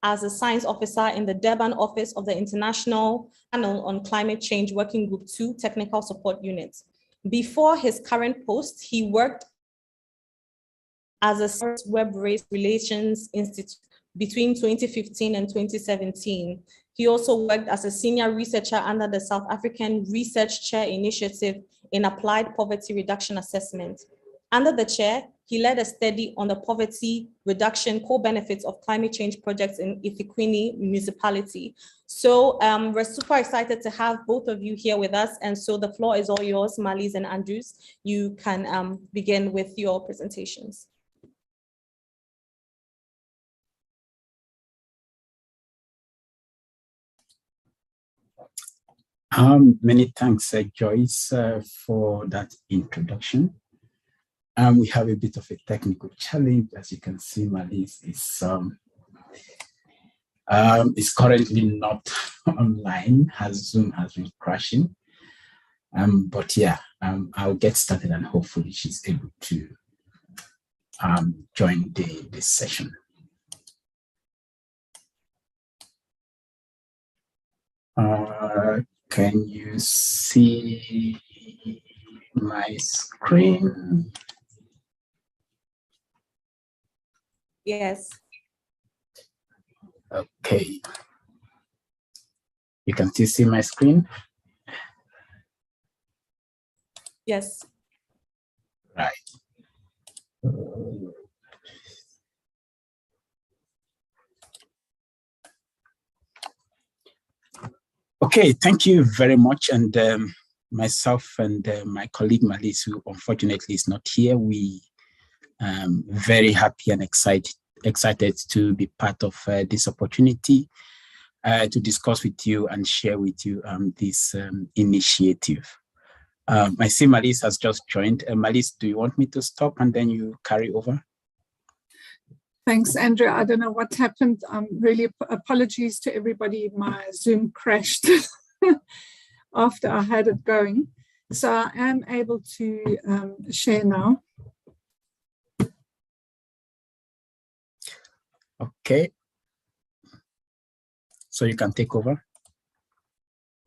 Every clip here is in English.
as a science officer in the Durban office of the International Panel on Climate Change Working Group 2 Technical Support Unit. Before his current post, he worked as a web-based relations institute between 2015 and 2017. He also worked as a senior researcher under the South African Research Chair Initiative in Applied Poverty Reduction Assessment. Under the chair, he led a study on the poverty reduction core benefits of climate change projects in eThekwini municipality. So we're super excited to have both of you here with us. And so the floor is all yours, Marlies and Andrews. You can begin with your presentations. Many thanks, Joyce, for that introduction. We have a bit of a technical challenge. As you can see, Marlies is currently not online. Zoom has been crashing. But yeah, I'll get started and hopefully she's able to join this session. Can you see my screen? Yes. Okay. You can still see my screen? Yes. Right. Okay, thank you very much. And myself and my colleague Marlies, who unfortunately is not here, we very happy and excited to be part of this opportunity to discuss with you and share with you this initiative. I see Marlies has just joined. Marlies, do you want me to stop and then you carry over? Thanks, Andrew. I don't know what happened. Really apologies to everybody. My Zoom crashed after I had it going. So I am able to share now. Okay. So you can take over.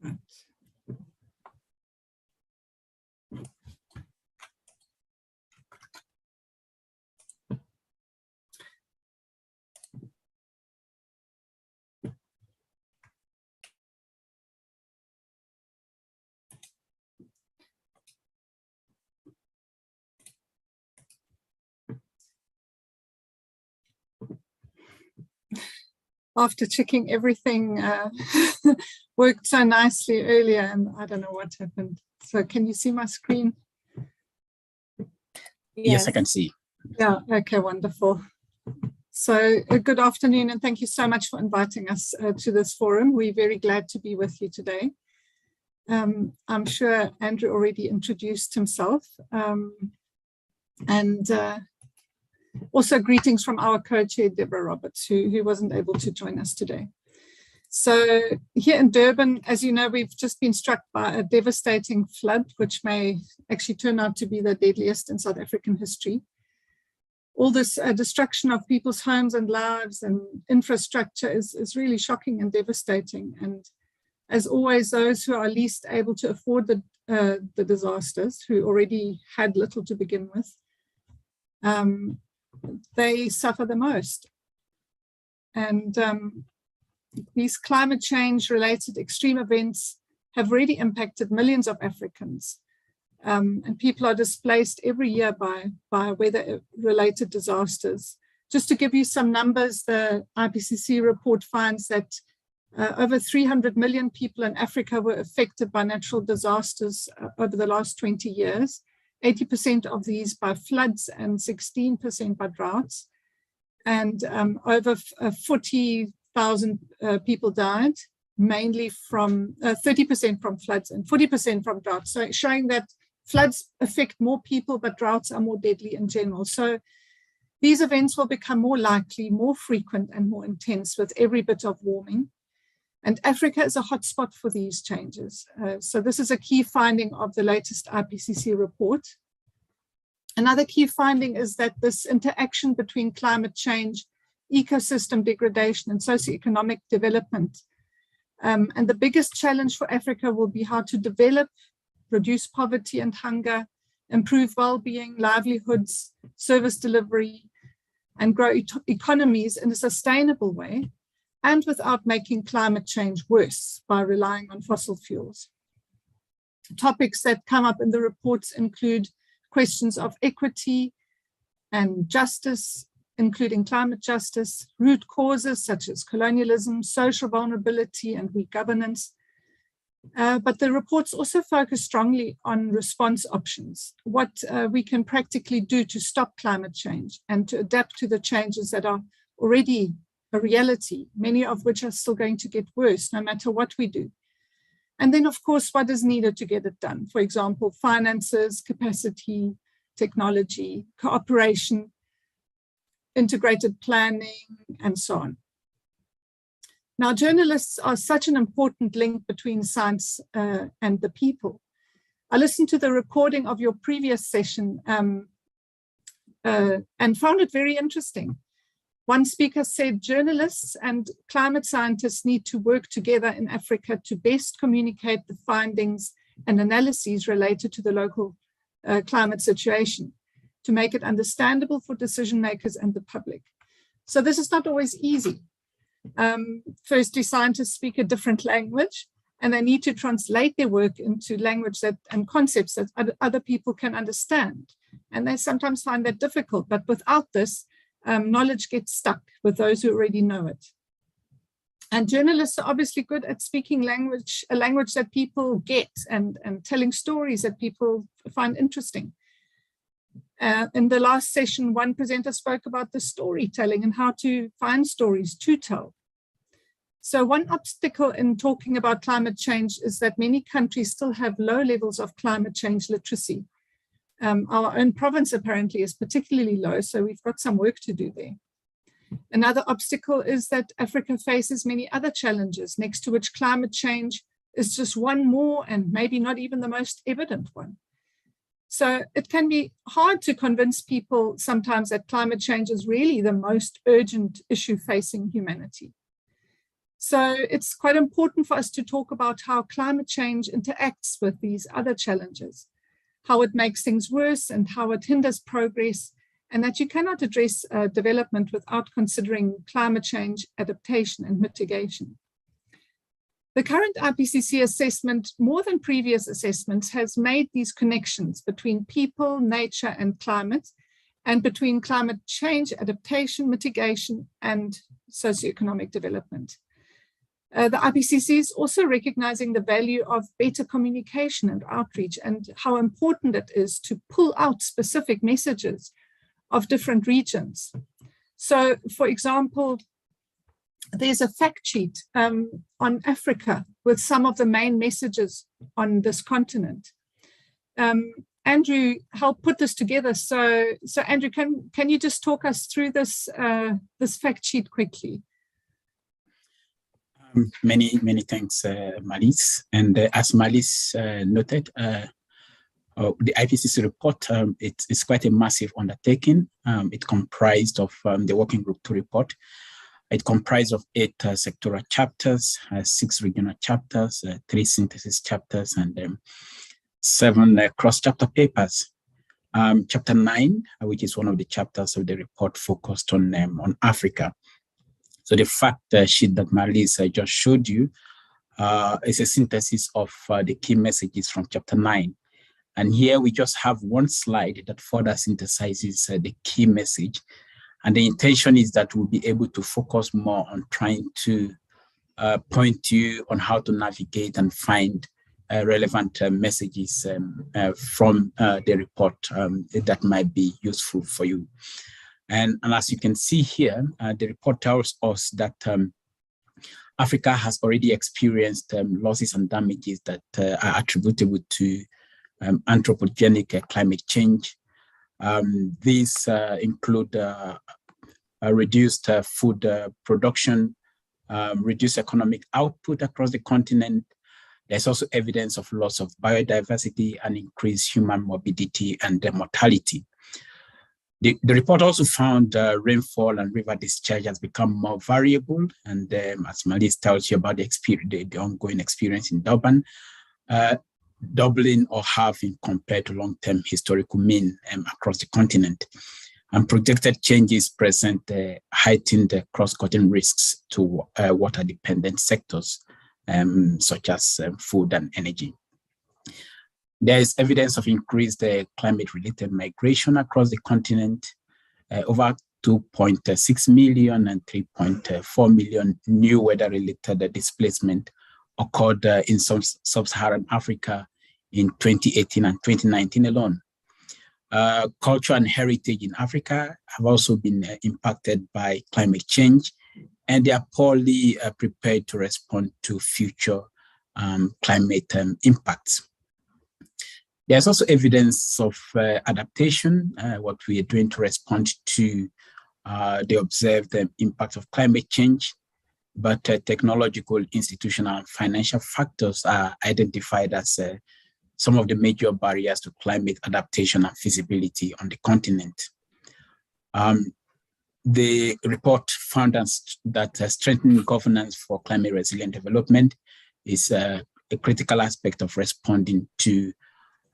Right. After checking everything worked so nicely earlier, and I don't know what happened. So can you see my screen? Yes, I can see. Yeah, okay, wonderful. So good afternoon, and thank you so much for inviting us to this forum. We're very glad to be with you today. I'm sure Andrew already introduced himself. Also greetings from our co-chair, Deborah Roberts, who wasn't able to join us today. So here in Durban, as you know, we've just been struck by a devastating flood, which may actually turn out to be the deadliest in South African history. All this destruction of people's homes and lives and infrastructure is really shocking and devastating. And as always, those who are least able to afford the disasters, who already had little to begin with, they suffer the most. And these climate change related extreme events have really impacted millions of Africans. And people are displaced every year by weather related disasters. Just to give you some numbers, the IPCC report finds that over 300 million people in Africa were affected by natural disasters over the last 20 years. 80% of these by floods and 16% by droughts. And over 40,000 people died, mainly from 30% from floods and 40% from droughts. So showing that floods affect more people, but droughts are more deadly in general. So these events will become more likely, more frequent and more intense with every bit of warming. And Africa is a hotspot for these changes. So this is a key finding of the latest IPCC report. Another key finding is that this interaction between climate change ecosystem degradation, and socioeconomic development. And the biggest challenge for Africa will be how to develop, reduce poverty and hunger, improve well-being, livelihoods, service delivery, and grow economies in a sustainable way, and without making climate change worse by relying on fossil fuels. Topics that come up in the reports include questions of equity and justice, including climate justice, root causes such as colonialism, social vulnerability, and weak governance. But the reports also focus strongly on response options, what we can practically do to stop climate change and to adapt to the changes that are already a reality, many of which are still going to get worse no matter what we do. And then, of course, what is needed to get it done? For example, finances, capacity, technology, cooperation, integrated planning, and so on. Now, journalists are such an important link between science and the people. I listened to the recording of your previous session and found it very interesting. One speaker said journalists and climate scientists need to work together in Africa to best communicate the findings and analyses related to the local climate situation, to make it understandable for decision makers and the public. So this is not always easy. Firstly, scientists speak a different language, and they need to translate their work into language and concepts that other people can understand. And they sometimes find that difficult, but without this, knowledge gets stuck with those who already know it. And journalists are obviously good at speaking a language that people get, and telling stories that people find interesting. In the last session, one presenter spoke about the storytelling and how to find stories to tell. So one obstacle in talking about climate change is that many countries still have low levels of climate change literacy. Our own province apparently is particularly low, so we've got some work to do there. Another obstacle is that Africa faces many other challenges, next to which climate change is just one more and maybe not even the most evident one. So it can be hard to convince people sometimes that climate change is really the most urgent issue facing humanity. So it's quite important for us to talk about how climate change interacts with these other challenges, how it makes things worse and how it hinders progress, and that you cannot address development without considering climate change, adaptation, and mitigation. The current IPCC assessment, more than previous assessments, has made these connections between people, nature, and climate, and between climate change, adaptation, mitigation, and socioeconomic development. The IPCC is also recognizing the value of better communication and outreach, and how important it is to pull out specific messages of different regions. So, for example, there's a fact sheet on Africa with some of the main messages on this continent. Andrew helped put this together. So Andrew, can you just talk us through this fact sheet quickly? Many thanks, Malice. And as Malice noted, the IPCC report, it's quite a massive undertaking. It comprised of the Working Group 2 report. It comprised of 8 sectoral chapters, 6 regional chapters, 3 synthesis chapters, and 7 cross-chapter papers. Chapter 9, which is one of the chapters of the report, focused on Africa. So the fact sheet that Marlies just showed you is a synthesis of the key messages from chapter 9. And here we just have one slide that further synthesizes the key message. And the intention is that we'll be able to focus more on trying to point you on how to navigate and find relevant messages from the report that might be useful for you. And as you can see here, the report tells us that Africa has already experienced losses and damages that are attributable to anthropogenic climate change. These include reduced food production, reduced economic output across the continent. There's also evidence of loss of biodiversity and increased human morbidity and mortality. The report also found rainfall and river discharge has become more variable. And as Malis tells you about the ongoing experience in Durban, doubling or halving compared to long-term historical mean across the continent. And projected changes present heightened cross-cutting risks to water-dependent sectors, such as food and energy. There is evidence of increased climate-related migration across the continent. Over 2.6 million and 3.4 million new weather-related displacement occurred in sub-Saharan Africa in 2018 and 2019 alone. Culture and heritage in Africa have also been impacted by climate change, and they are poorly prepared to respond to future climate impacts. There's also evidence of adaptation, what we are doing to respond to the observed impact of climate change, but technological, institutional, and financial factors are identified as some of the major barriers to climate adaptation and feasibility on the continent. The report found that strengthening governance for climate resilient development is a critical aspect of responding to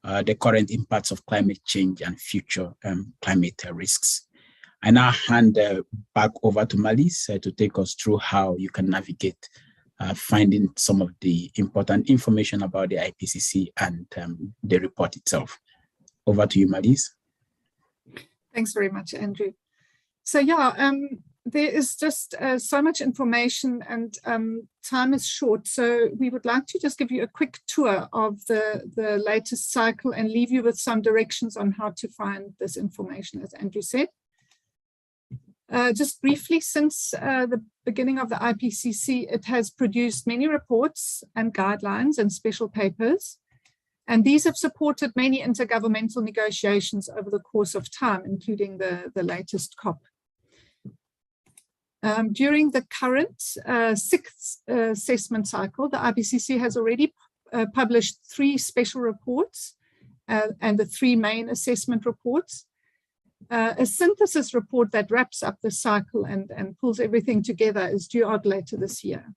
the current impacts of climate change and future climate risks. I now hand back over to Malis to take us through how you can navigate finding some of the important information about the IPCC and the report itself. Over to you, Malis. Thanks very much, Andrew. So yeah, there is just so much information, and time is short. So we would like to just give you a quick tour of the latest cycle and leave you with some directions on how to find this information, as Andrew said. Just briefly, since the beginning of the IPCC, it has produced many reports and guidelines and special papers. And these have supported many intergovernmental negotiations over the course of time, including the latest COP. During the current sixth assessment cycle, the IPCC has already published 3 special reports and the 3 main assessment reports. A synthesis report that wraps up the cycle and pulls everything together is due out later this year.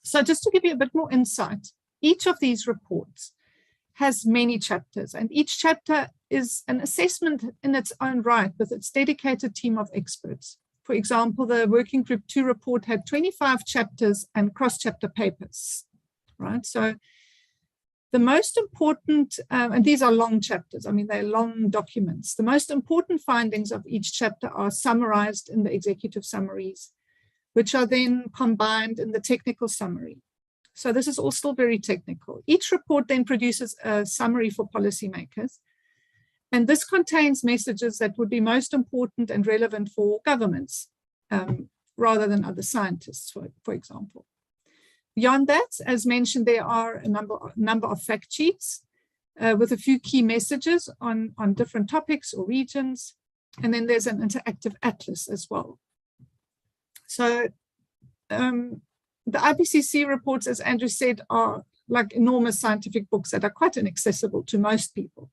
So just to give you a bit more insight, each of these reports has many chapters, and each chapter is an assessment in its own right with its dedicated team of experts. For example, the Working Group 2 report had 25 chapters and cross-chapter papers, right? So the most important, and these are long chapters, I mean, they're long documents. The most important findings of each chapter are summarized in the executive summaries, which are then combined in the technical summary. So this is all still very technical. Each report then produces a summary for policymakers. And this contains messages that would be most important and relevant for governments, rather than other scientists, for example. Beyond that, as mentioned, there are a number of fact sheets with a few key messages on different topics or regions. And then there's an interactive atlas as well. So the IPCC reports, as Andrew said, are like enormous scientific books that are quite inaccessible to most people.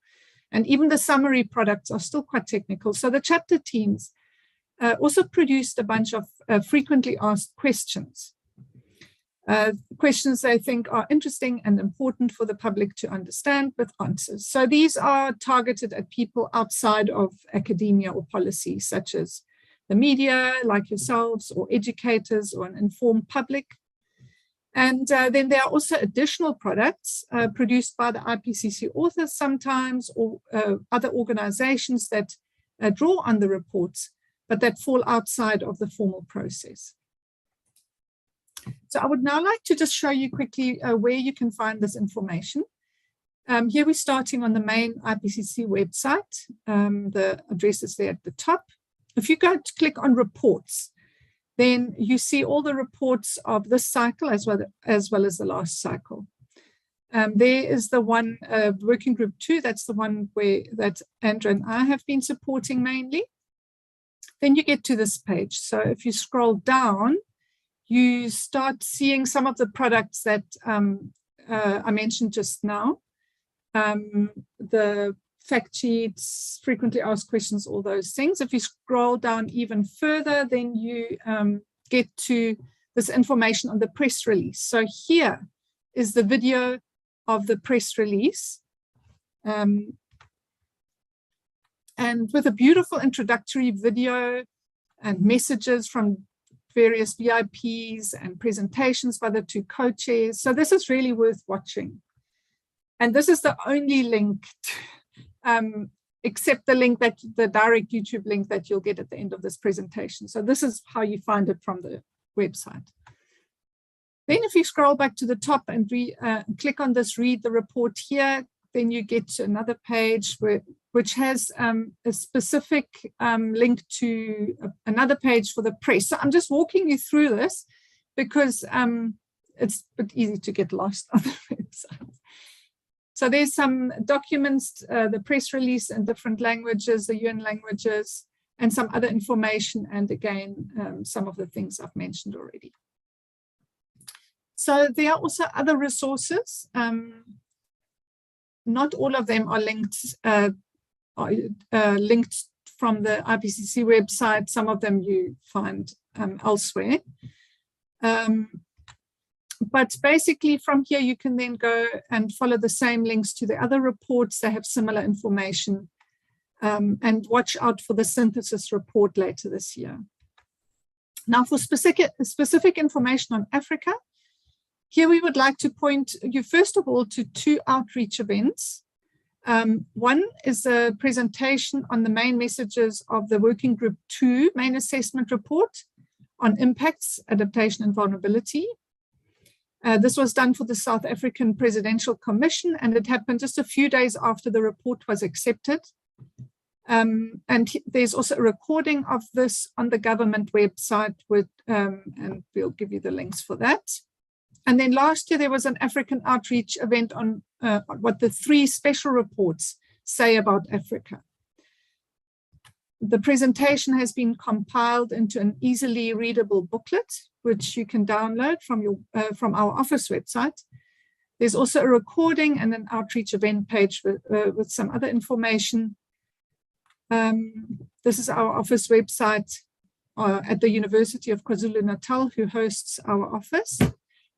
And even the summary products are still quite technical. So the chapter teams also produced a bunch of frequently asked questions. Questions they think are interesting and important for the public to understand with answers. So these are targeted at people outside of academia or policy, such as the media, like yourselves, or educators, or an informed public. And then there are also additional products produced by the IPCC authors sometimes, or other organizations that draw on the reports, but that fall outside of the formal process. So I would now like to just show you quickly where you can find this information. Here we're starting on the main IPCC website. The address is there at the top. If you go to click on reports, then you see all the reports of this cycle as well as the last cycle. There is the one, Working Group 2, that's the one that Andrew and I have been supporting mainly. Then you get to this page. So if you scroll down, you start seeing some of the products that I mentioned just now. The fact sheets, frequently asked questions, all those things. If you scroll down even further, then you get to this information on the press release. So here is the video of the press release. And with a beautiful introductory video and messages from various VIPs and presentations by the two co-chairs. So this is really worth watching. And this is the only link, except the link that the direct YouTube link that you'll get at the end of this presentation. So this is how you find it from the website. Then if you scroll back to the top and click on this, read the report here, then you get to another page which has a specific link to another page for the press. So I'm just walking you through this because it's a bit easy to get lost on the website. So there's some documents, the press release in different languages, the UN languages, and some other information, and again, some of the things I've mentioned already. So there are also other resources. Not all of them are linked from the IPCC website. Some of them you find elsewhere. But basically from here, you can then go and follow the same links to the other reports. They have similar information, and watch out for the synthesis report later this year. Now for specific information on Africa, here we would like to point you first of all to two outreach events. One is a presentation on the main messages of the Working Group 2 main assessment report on impacts, adaptation and vulnerability. This was done for the South African Presidential Commission, and it happened just a few days after the report was accepted. And there's also a recording of this on the government website, and we'll give you the links for that. And then last year, there was an African outreach event on what the 3 special reports say about Africa. The presentation has been compiled into an easily readable booklet, which you can download from our office website. There's also a recording and an outreach event page with some other information. This is our office website at the University of KwaZulu-Natal, who hosts our office.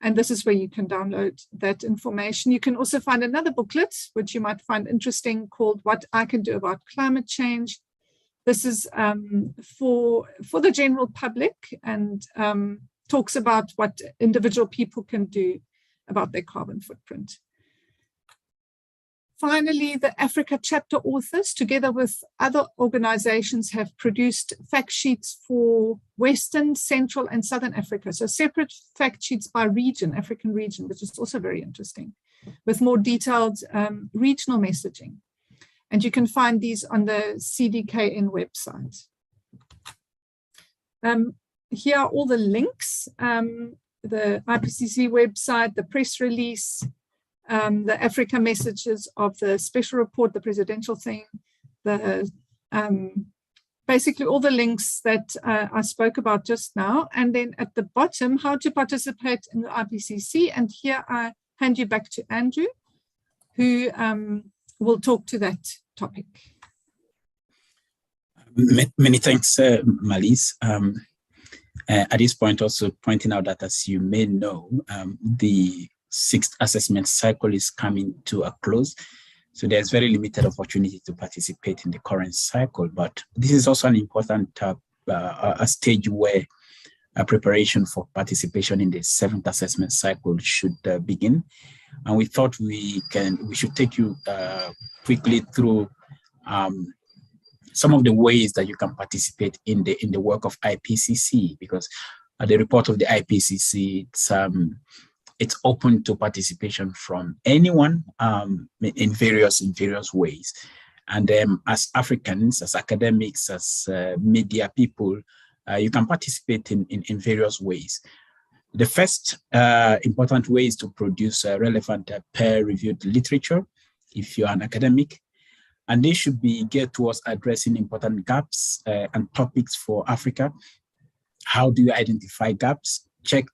And this is where you can download that information. You can also find another booklet, which you might find interesting, called What I Can Do About Climate Change. This is for the general public, and talks about what individual people can do about their carbon footprint. Finally, the Africa chapter authors, together with other organizations, have produced fact sheets for Western, Central, and Southern Africa. So separate fact sheets by region, African region, which is also very interesting, with more detailed regional messaging. And you can find these on the CDKN website. Here are all the links, the IPCC website, the press release, the Africa messages of the special report, the presidential thing, basically all the links that I spoke about just now. And then at the bottom, how to participate in the IPCC. And here I hand you back to Andrew, who will talk to that topic. Many thanks, Malise. At this point, also pointing out that, as you may know, the 6th assessment cycle is coming to a close. So there's very limited opportunity to participate in the current cycle, but this is also an important a stage where preparation for participation in the 7th assessment cycle should begin. And we thought we should take you quickly through some of the ways that you can participate in the work of IPCC, because the report of the IPCC, it's open to participation from anyone in various ways. And as Africans, as academics, as media people, you can participate in various ways. The first important way is to produce relevant peer-reviewed literature if you're an academic. And they should be geared towards addressing important gaps and topics for Africa. How do you identify gaps? Check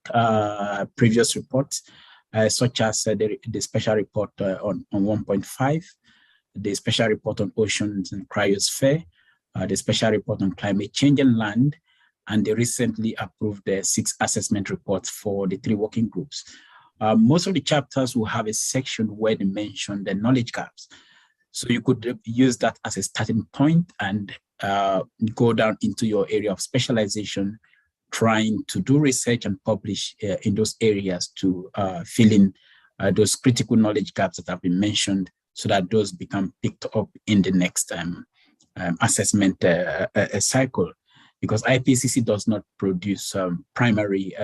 previous reports, such as the special report on 1.5, the special report on oceans and cryosphere, the special report on climate change and land, and they recently approved the 6 assessment reports for the 3 working groups. Most of the chapters will have a section where they mention the knowledge gaps. So you could use that as a starting point and go down into your area of specialization, trying to do research and publish in those areas to fill in those critical knowledge gaps that have been mentioned, so that those become picked up in the next assessment cycle. Because IPCC does not produce primary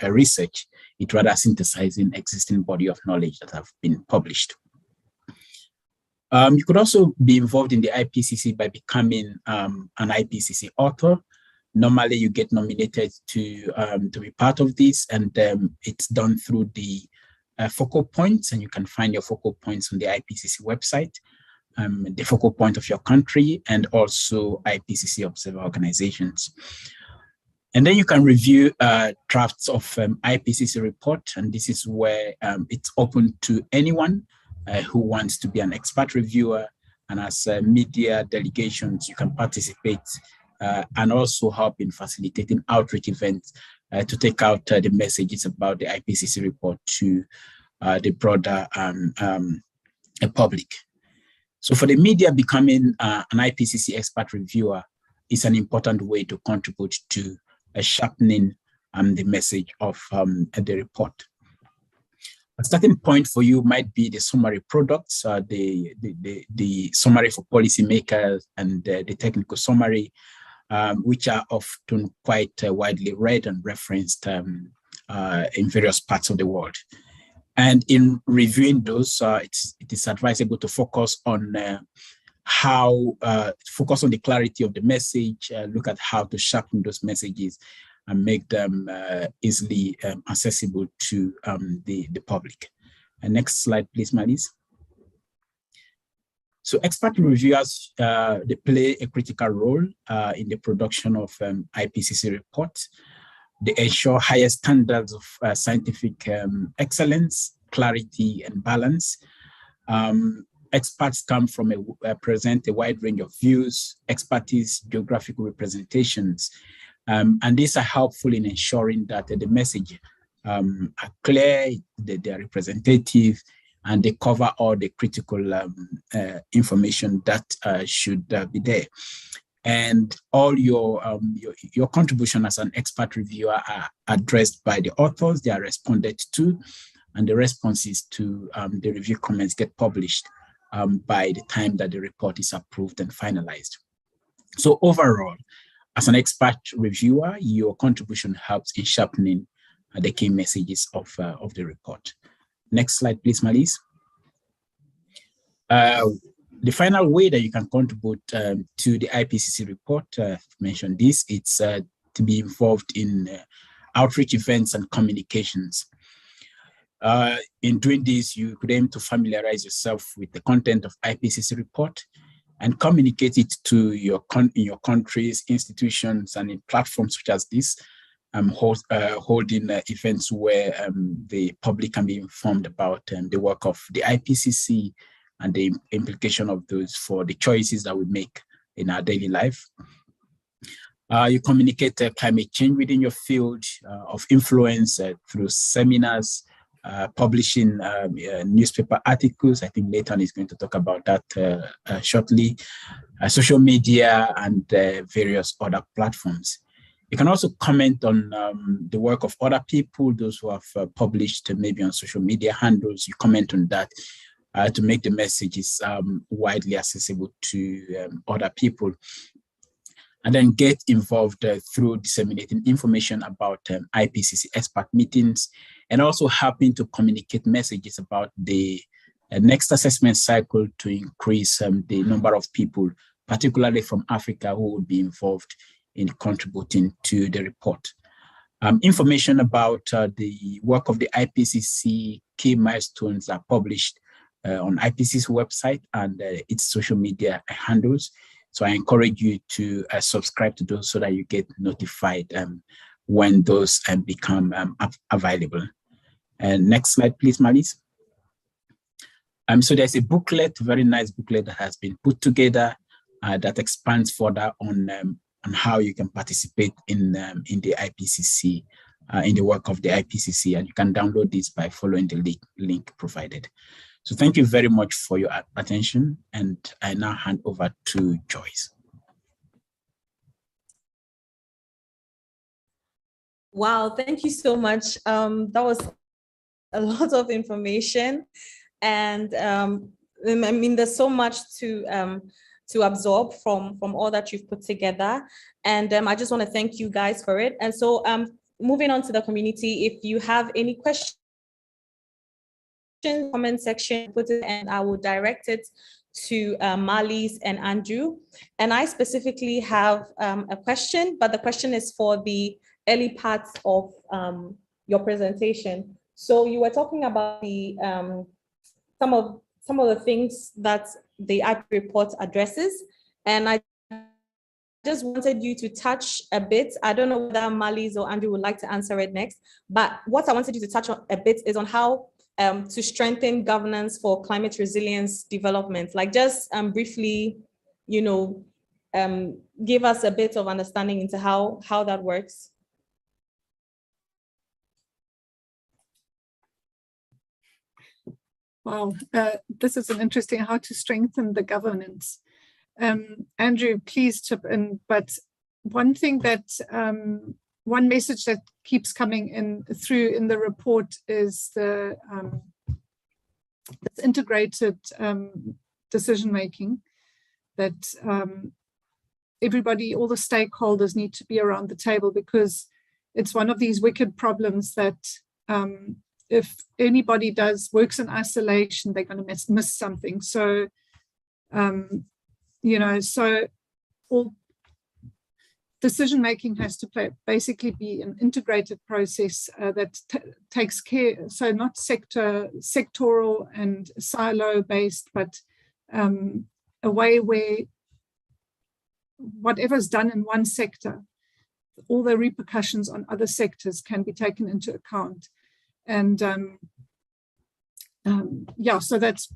research, it rather synthesizes existing body of knowledge that have been published. You could also be involved in the IPCC by becoming an IPCC author. Normally, you get nominated to be part of this, and it's done through the focal points, and you can find your focal points on the IPCC website, the focal point of your country, and also IPCC observer organizations. And then you can review drafts of IPCC report, and this is where it's open to anyone who wants to be an expert reviewer, and as media delegations, you can participate and also help in facilitating outreach events to take out the messages about the IPCC report to the broader public. So for the media, becoming an IPCC expert reviewer is an important way to contribute to sharpening the message of the report. A starting point for you might be the summary products, the summary for policymakers, and the technical summary, which are often quite widely read and referenced in various parts of the world. And in reviewing those, it is advisable to focus on focus on the clarity of the message, look at how to sharpen those messages and make them easily accessible to the public. And next slide, please, Marlies. So expert reviewers, they play a critical role in the production of IPCC reports. They ensure higher standards of scientific excellence, clarity, and balance. Experts come from present a wide range of views, expertise, geographical representations, and these are helpful in ensuring that the message are clear, that they are representative, and they cover all the critical information that should be there. And all your contribution as an expert reviewer are addressed by the authors, they are responded to, and the responses to the review comments get published by the time that the report is approved and finalized. So overall, as an expert reviewer, your contribution helps in sharpening the key messages of the report. Next slide, please, Marlies. The final way that you can contribute to the IPCC report, I've mentioned this, it's to be involved in outreach events and communications. In doing this, you could aim to familiarize yourself with the content of IPCC report and communicate it to your countries, institutions, and in platforms such as this, holding events where the public can be informed about the work of the IPCC and the implication of those for the choices that we make in our daily life. You communicate climate change within your field of influence through seminars, publishing newspaper articles. I think Nathan is going to talk about that shortly. Social media and various other platforms. You can also comment on the work of other people, those who have published maybe on social media handles. You comment on that to make the messages widely accessible to other people. And then get involved through disseminating information about IPCC expert meetings, and also helping to communicate messages about the next assessment cycle to increase the number of people, particularly from Africa, who will be involved in contributing to the report. Information about the work of the IPCC key milestones are published on IPCC's website and its social media handles. So I encourage you to subscribe to those so that you get notified when those become available. And next slide, please, Marlies. So there's a booklet, very nice booklet that has been put together that expands further on how you can participate in the IPCC, in the work of the IPCC, and you can download this by following the link provided. So thank you very much for your attention, and I now hand over to Joyce. Wow, thank you so much. That was a lot of information, and I mean, there's so much to absorb from all that you've put together, and I just want to thank you guys for it. And so moving on to the community, if you have any questions, comment section, put it, and I will direct it to Marlies and Andrew. And I specifically have a question, but the question is for the early parts of your presentation. So you were talking about the some of the things that the IP report addresses, and I just wanted you to touch a bit. I don't know whether Marlies or Andrew would like to answer it next, but what I wanted you to touch on a bit is on how to strengthen governance for climate resilience development. Like just briefly, you know, give us a bit of understanding into how that works. Wow, this is an interesting how to strengthen the governance. Andrew, please chip in. But one thing that, one message that keeps coming in through in the report is the this integrated decision making, that everybody, all the stakeholders need to be around the table, because it's one of these wicked problems that if anybody works in isolation, they're going to miss something. So, you know, so all decision-making has to basically be an integrated process that takes care, so not sectoral and silo-based, but a way where whatever's done in one sector, all the repercussions on other sectors can be taken into account. And yeah, so that's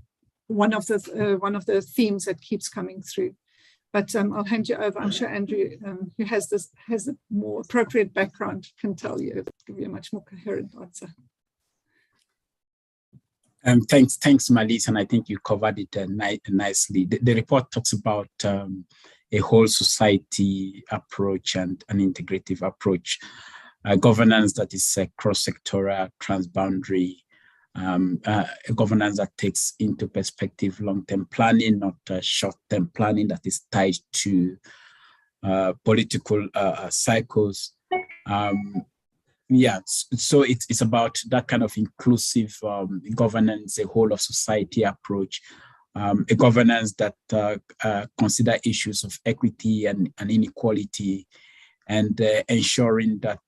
one of the themes that keeps coming through. But I'll hand you over. I'm sure Andrew, who has a more appropriate background, can give you a much more coherent answer. Thanks, Marlies, and I think you covered it nicely. The report talks about a whole society approach and an integrative approach, governance that is cross-sectoral, transboundary, a governance that takes into perspective long-term planning, not short-term planning that is tied to political cycles. Yeah, so it's about that kind of inclusive governance, a whole of society approach, a governance that consider issues of equity and inequality, and ensuring that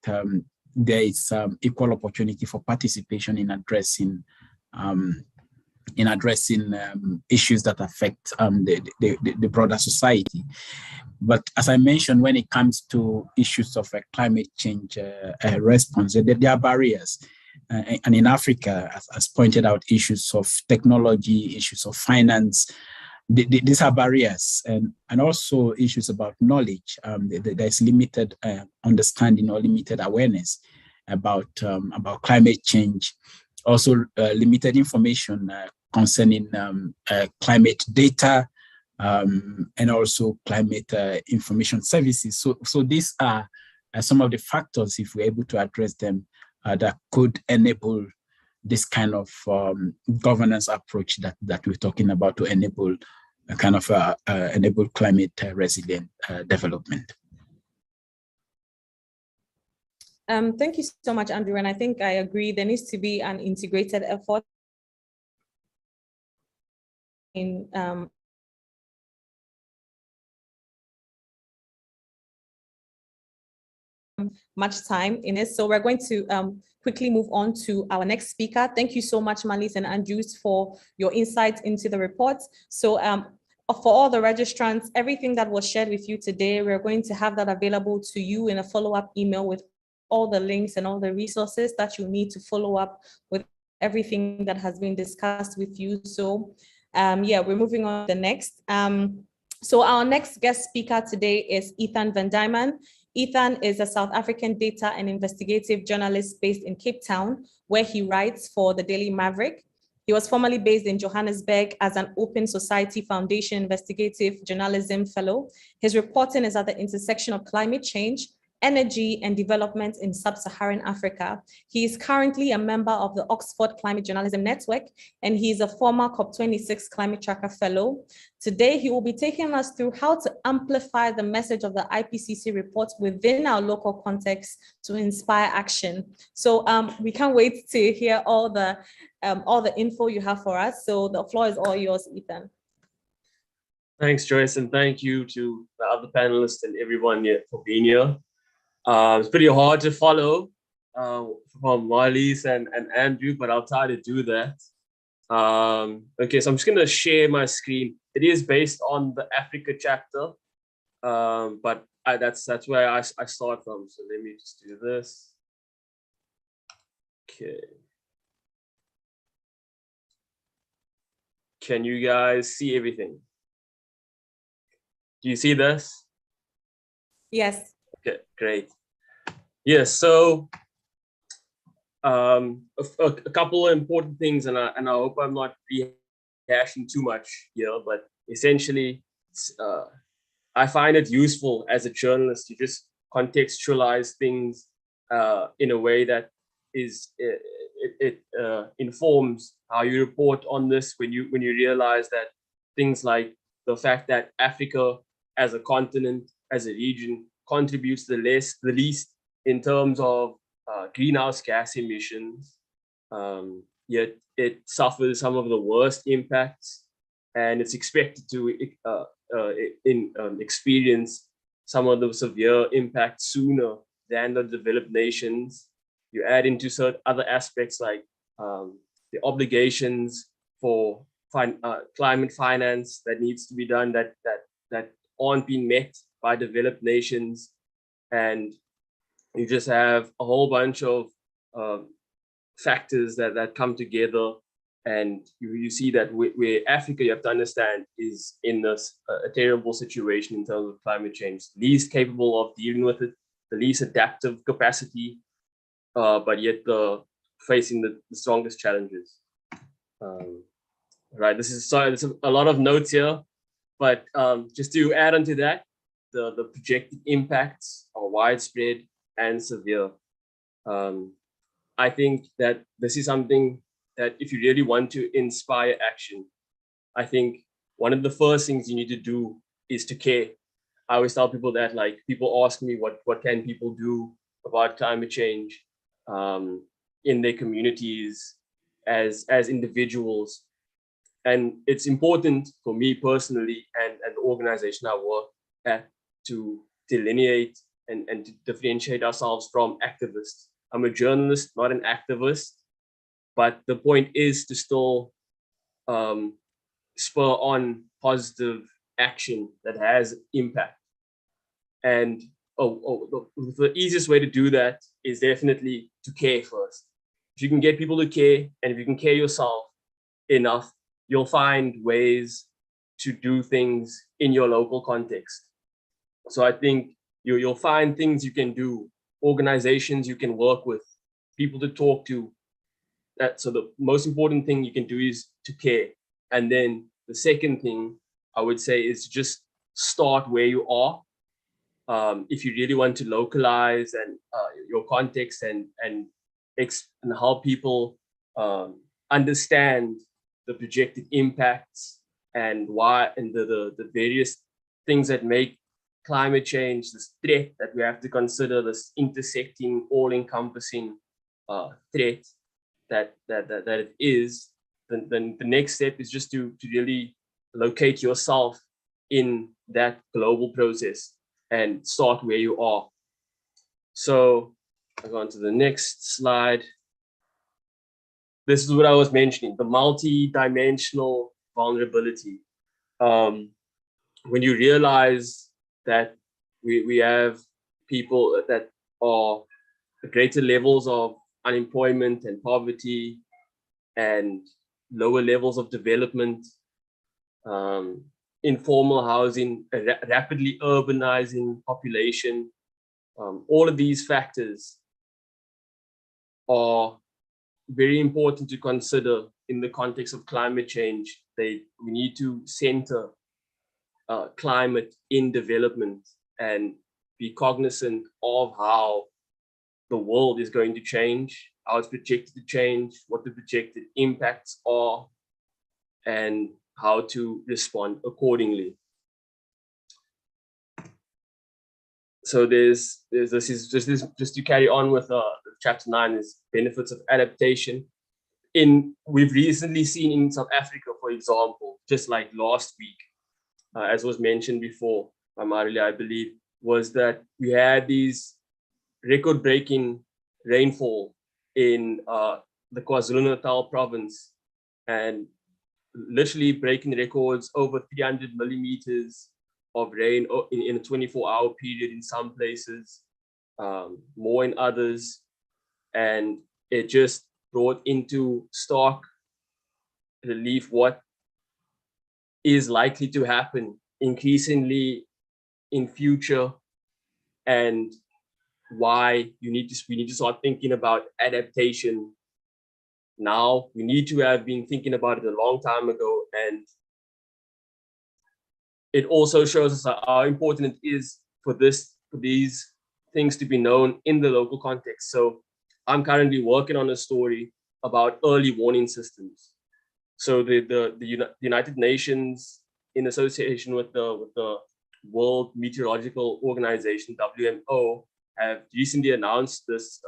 there is equal opportunity for participation in addressing issues that affect the broader society. But as I mentioned, when it comes to issues of climate change response, there are barriers. And in Africa, as pointed out, issues of technology, issues of finance, these are barriers, and also issues about knowledge. There's limited understanding or limited awareness about climate change. Also, limited information concerning climate data, and also climate information services. So these are some of the factors, if we're able to address them, that could enable this kind of governance approach that we're talking about, to enable a kind of enable climate resilient development. Thank you so much, Andrew. And I think I agree, there needs to be an integrated effort in much time in it. So we're going to quickly move on to our next speaker. Thank you so much, Marlies and Andrew, for your insights into the report. So for all the registrants, everything that was shared with you today, we're going to have that available to you in a follow-up email with all the links and all the resources that you need to follow up with everything that has been discussed with you. So yeah, we're moving on to the next. So our next guest speaker today is Ethan van Dyman. Ethan is a South African data and investigative journalist based in Cape Town, where he writes for the Daily Maverick. He was formerly based in Johannesburg as an Open Society Foundation Investigative Journalism Fellow. His reporting is at the intersection of climate change, energy, and development in sub-Saharan Africa. He is currently a member of the Oxford Climate Journalism Network, and he is a former COP26 Climate Tracker Fellow. Today, he will be taking us through how to amplify the message of the IPCC report within our local context to inspire action. So we can't wait to hear all the info you have for us. So the floor is all yours, Ethan. Thanks, Joyce, and thank you to the other panelists and everyone here for being here. It's pretty hard to follow from Marlies and Andrew, but I'll try to do that. Okay, so I'm just going to share my screen. It is based on the Africa chapter, but that's where I start from. So let me just do this. Okay. Can you guys see everything? Do you see this? Yes. Okay, great. Yes, so a couple of important things, and I hope I'm not rehashing too much here, but essentially, I find it useful as a journalist to just contextualize things in a way that is it informs how you report on this when you realize that things like the fact that Africa as a continent, as a region, contributes the least in terms of greenhouse gas emissions, yet it suffers some of the worst impacts, and it's expected to experience some of the severe impacts sooner than the developed nations. You add into certain other aspects like the obligations for climate finance that needs to be done that aren't being met by developed nations, and you just have a whole bunch of factors that come together, and you see that where Africa, you have to understand, is in this a terrible situation in terms of climate change, least capable of dealing with it, the least adaptive capacity, but yet facing the strongest challenges. Right, there's a lot of notes here, but just to add on to that, the projected impacts are widespread and severe. I think that this is something that if you really want to inspire action, I think one of the first things you need to do is to care. I always tell people that, like, people ask me what can people do about climate change in their communities as individuals. And it's important for me personally and the organization I work at to delineate and to differentiate ourselves from activists. I'm a journalist, not an activist, but the point is to still spur on positive action that has impact. And the easiest way to do that is definitely to care first. If you can get people to care, and if you can care yourself enough, you'll find ways to do things in your local context. So I think you'll find things you can do, organizations you can work with, people to talk to. So the most important thing you can do is to care. And then the second thing I would say is just start where you are. If you really want to localize and your context and help people understand the projected impacts and why, and the various things that make climate change this threat that we have to consider, this intersecting, all-encompassing threat that it is, then the next step is just to really locate yourself in that global process and start where you are. So I'll go on to the next slide. This is what I was mentioning, the multi-dimensional vulnerability. When you realize that we have people that are greater levels of unemployment and poverty, and lower levels of development, informal housing, a rapidly urbanizing population. All of these factors are very important to consider in the context of climate change. We need to center climate in development and be cognizant of how the world is going to change, how it's projected to change, what the projected impacts are, and how to respond accordingly. So this is just to carry on with chapter 9 is benefits of adaptation. We've recently seen in South Africa, for example, just like last week, as was mentioned before by Marily, I believe, was that we had these record-breaking rainfall in the KwaZulu-Natal province, and literally breaking records, over 300 millimeters of rain in a 24-hour period in some places, more in others. And it just brought into stark relief what is likely to happen increasingly in future, and why we need to start thinking about adaptation now. We need to have been thinking about it a long time ago, and it also shows us how important it is for these things to be known in the local context. So I'm currently working on a story about early warning systems. So the United Nations, in association with the World Meteorological Organization, WMO, have recently announced this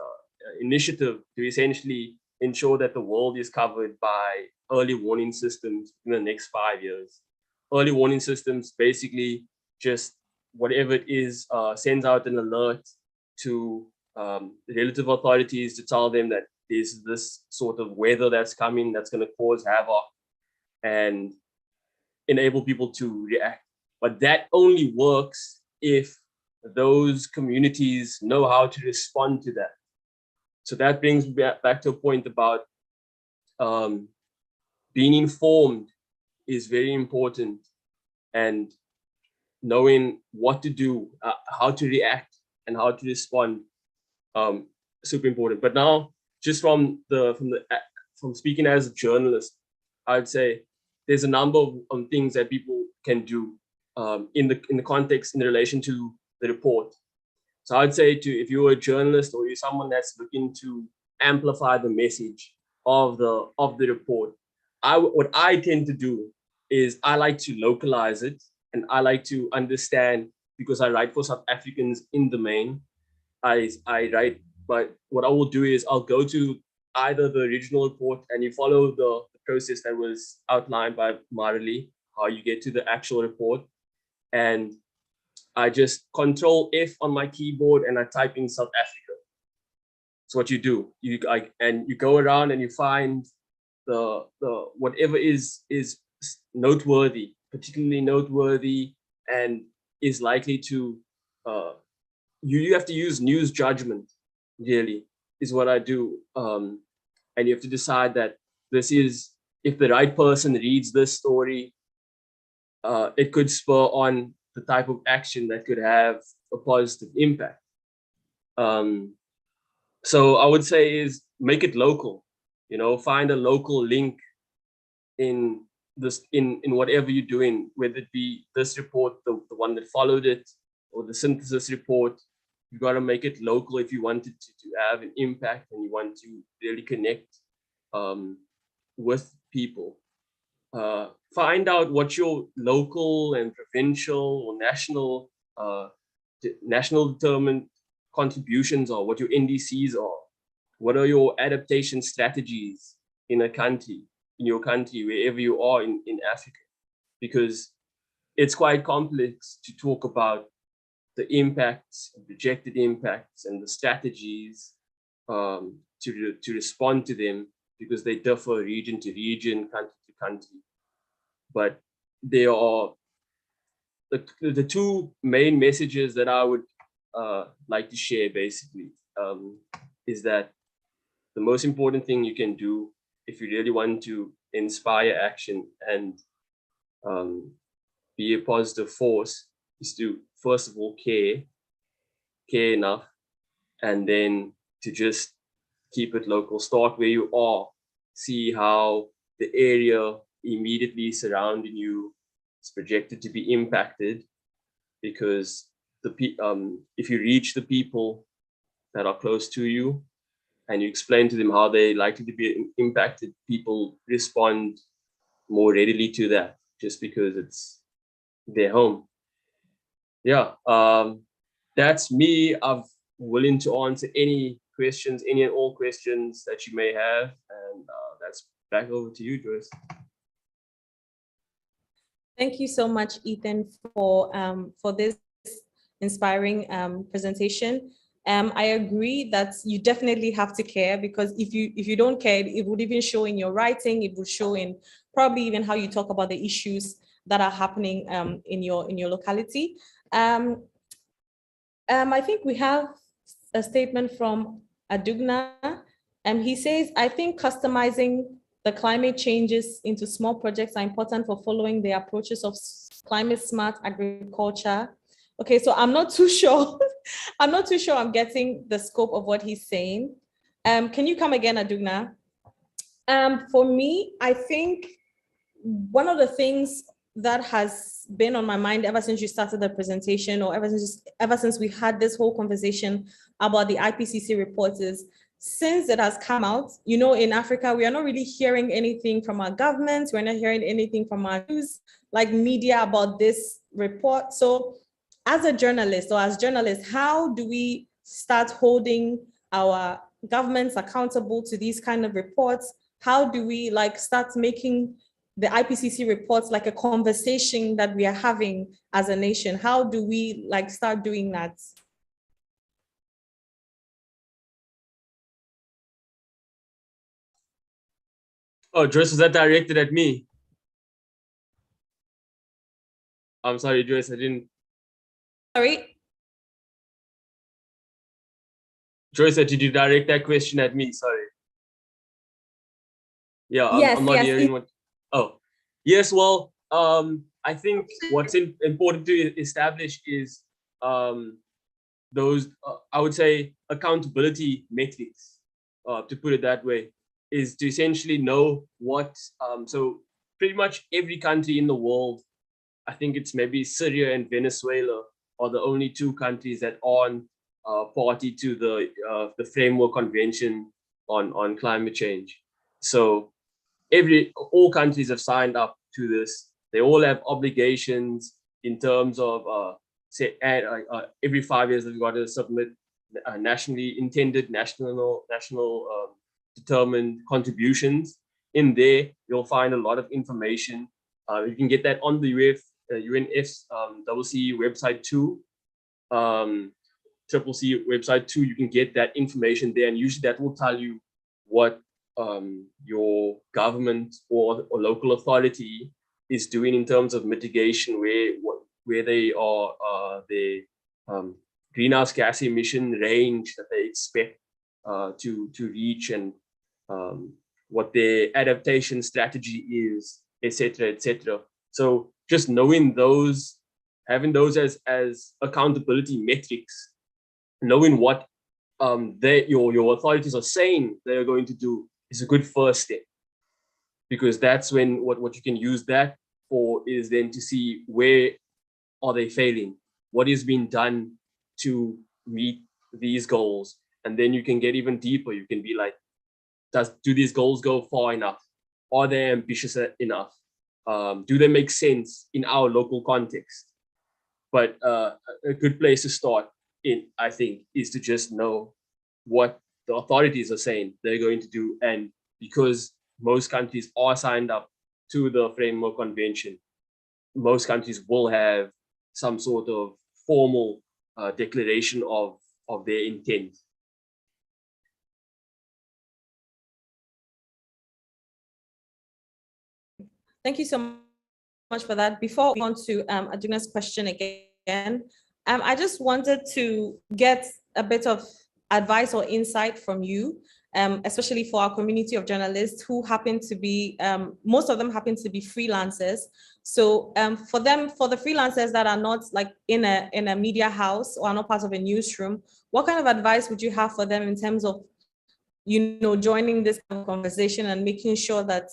initiative to essentially ensure that the world is covered by early warning systems in the next 5 years. Early warning systems basically just whatever it is sends out an alert to relative authorities to tell them that there's this sort of weather that's coming that's going to cause havoc, and enable people to react. But that only works if those communities know how to respond to that. So that brings me back to a point about being informed is very important, and knowing what to do, how to react, and how to respond, super important. But now, just from speaking as a journalist, I'd say there's a number of things that people can do in the context, in relation to the report. So I'd say if you're a journalist or you're someone that's looking to amplify the message of the report, what I tend to do is I like to localize it, and I like to understand, because I write for South Africans in the main. I write, but what I will do is I'll go to either the original report, and you follow the process that was outlined by Marily, how you get to the actual report, and I just Control F on my keyboard and I type in South Africa. So what you do, you go around and you find the whatever is noteworthy, particularly noteworthy, and is likely to you have to use news judgment, really, is what I do. And you have to decide that this is, if the right person reads this story, it could spur on the type of action that could have a positive impact. So I would say is make it local, find a local link in this, in whatever you're doing, whether it be this report, the one that followed it, or the synthesis report. You got to make it local if you want it to have an impact, and you want to really connect with people. Find out what your local and provincial or national determined contributions are, what your NDCs are, what are your adaptation strategies in your country, wherever you are in Africa, because it's quite complex to talk about the impacts, projected impacts, and the strategies to respond to them, because they differ region to region, country to country. But there are the two main messages that I would like to share, basically, is that the most important thing you can do if you really want to inspire action and be a positive force, is to first of all care enough, and then to just keep it local. Start where you are, see how the area immediately surrounding you is projected to be impacted, because if you reach the people that are close to you and you explain to them how they're likely to be impacted, people respond more readily to that, just because it's their home. Yeah, that's me. I'm willing to answer any questions, any and all questions that you may have, and that's back over to you, Joyce. Thank you so much, Ethan, for this inspiring presentation. I agree that you definitely have to care, because if you don't care, it would even show in your writing. It would show in probably even how you talk about the issues that are happening in your locality. I think we have a statement from Adugna, and he says, I think customizing the climate changes into small projects are important for following the approaches of climate smart agriculture. Okay, so I'm not too sure. I'm not too sure I'm getting the scope of what he's saying. Can you come again, Adugna? For me, I think one of the things that has been on my mind ever since you started the presentation, or ever since we had this whole conversation about the IPCC report, is since it has come out, in Africa, we are not really hearing anything from our governments. We're not hearing anything from our news, like media, about this report. So as a journalist, or as journalists, how do we start holding our governments accountable to these kind of reports? How do we start making the IPCC reports like a conversation that we are having as a nation? How do we start doing that? Oh, Joyce, was that directed at me? I'm sorry, Joyce, I didn't. Sorry? Joyce, did you direct that question at me? Sorry. Yeah, I'm not hearing what. Oh, yes. Well, I think what's important to establish is those, I would say, accountability metrics, to put it that way, is to essentially know what, so pretty much every country in the world, I think it's maybe Syria and Venezuela are the only two countries that aren't party to the Framework Convention on climate change. So all countries have signed up to this. They all have obligations in terms of every 5 years they've got to submit nationally intended, national determined contributions. In there, you'll find a lot of information. You can get that on the UNF's CC website too. CCC website too. You can get that information there, and usually that will tell you what your government or local authority is doing in terms of mitigation, where they are, the greenhouse gas emission range that they expect to reach, and what their adaptation strategy is, etc., etc. So just knowing those, having those as accountability metrics, knowing what your authorities are saying they are going to do, is a good first step, because that's when what you can use that for is then to see where are they failing, what is being done to meet these goals, and then you can get even deeper. You can be like, do these goals go far enough? Are they ambitious enough? Do they make sense in our local context? But a good place to start in, I think, is to just know what the authorities are saying they're going to do. And because most countries are signed up to the Framework Convention, most countries will have some sort of formal declaration of their intent. Thank you so much for that. Before we go on to Aduna's question again, I just wanted to get a bit of advice or insight from you. especially for our community of journalists who happen to be, most of them happen to be freelancers. So for the freelancers that are not like in a media house or are not part of a newsroom, what kind of advice would you have for them in terms of, joining this conversation and making sure that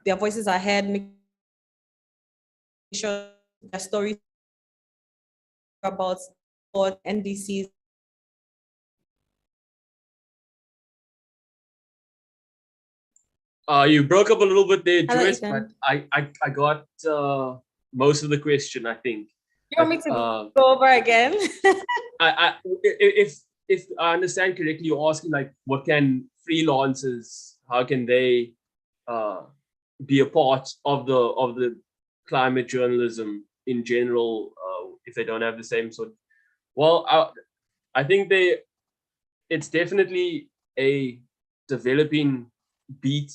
their voices are heard, making sure their stories about NDCs? You broke up a little bit there, Hello, Joyce, Ethan. but I got most of the question, I think. You want me to go over again? If I understand correctly, you're asking like, what can freelancers, how can they be a part of the climate journalism in general, if they don't have the same sort? Well, I think it's definitely a developing beat.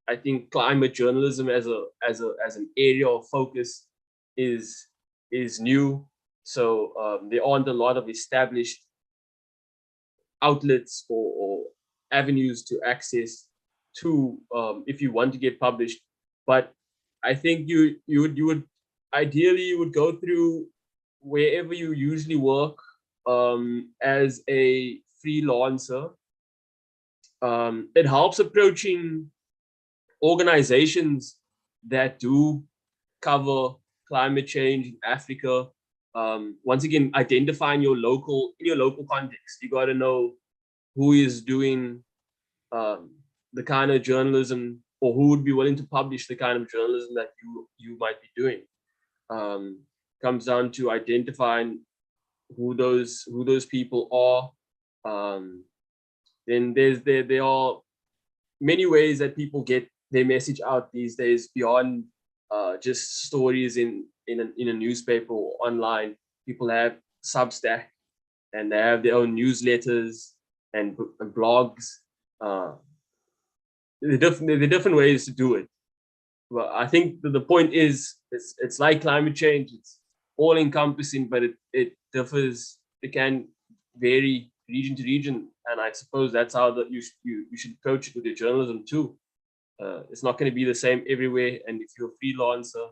I think climate journalism as an area of focus is new. So there aren't a lot of established outlets or avenues to access to if you want to get published. But I think you would ideally you would go through wherever you usually work as a freelancer. It helps approaching organizations that do cover climate change in Africa. Once again, identifying in your local context. You got to know who is doing the kind of journalism, or who would be willing to publish the kind of journalism that you might be doing. Comes down to identifying who those people are. Then there are many ways that people get their message out these days beyond just stories in a newspaper or online. People have Substack, and they have their own newsletters and blogs. There are different ways to do it. Well, I think the point is it's like climate change. It's all encompassing, but it differs. It can vary region to region, and I suppose that's how you should approach it with your journalism too. It's not going to be the same everywhere, and if you're a freelancer,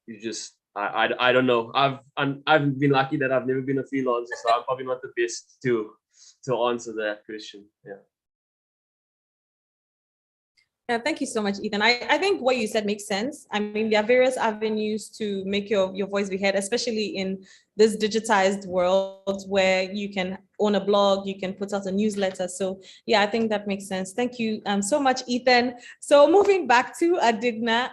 you just I don't know. I've been lucky that I've never been a freelancer, so I'm probably not the best to answer that question. Yeah. Yeah, thank you so much, Ethan. I think what you said makes sense. I mean, there are various avenues to make your voice be heard, especially in this digitized world where you can own a blog, you can put out a newsletter. So yeah, I think that makes sense. Thank you so much, Ethan. So moving back to Adigna,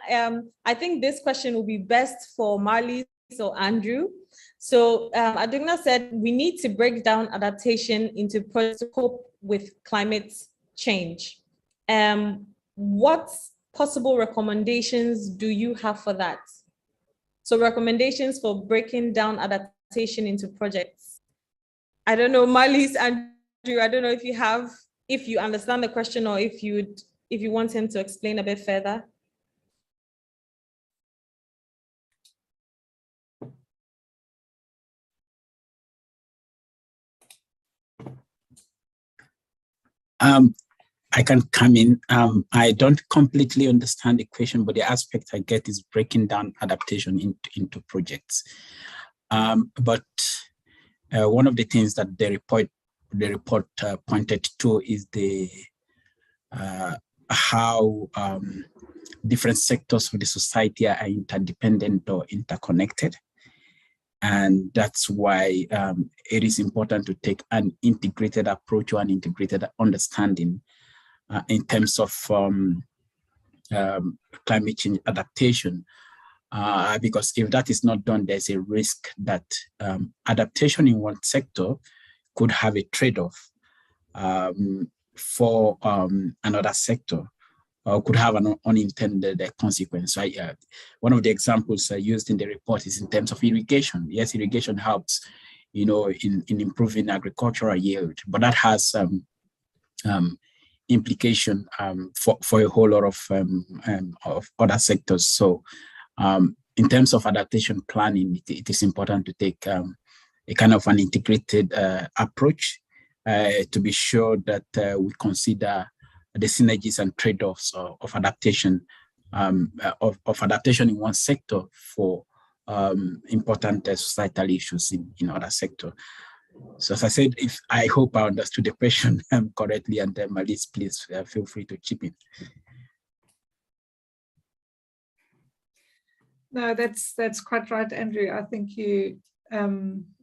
I think this question will be best for Marley or Andrew. So Adigna said, we need to break down adaptation into projects to cope with climate change. What possible recommendations do you have for that? So recommendations for breaking down adaptation into projects. I don't know, Marlies, Andrew, I don't know if you understand the question, or if you want him to explain a bit further. I can come in. I don't completely understand the question, but the aspect I get is breaking down adaptation into projects. But one of the things that the report pointed to is how different sectors of the society are interdependent or interconnected. And that's why it is important to take an integrated approach or an integrated understanding in terms of climate change adaptation, because if that is not done, there's a risk that adaptation in one sector could have a trade-off for another sector, or could have an unintended consequence. So one of the examples used in the report is in terms of irrigation. Yes, irrigation helps, in improving agricultural yield, but that has implication for a whole lot of other sectors. So in terms of adaptation planning, it is important to take a kind of an integrated approach to be sure that we consider the synergies and trade-offs of adaptation, of adaptation in one sector for important societal issues in other sector. So as I said, I hope I understood the question correctly, and Malis, please feel free to chip in. No, that's quite right, Andrew. I think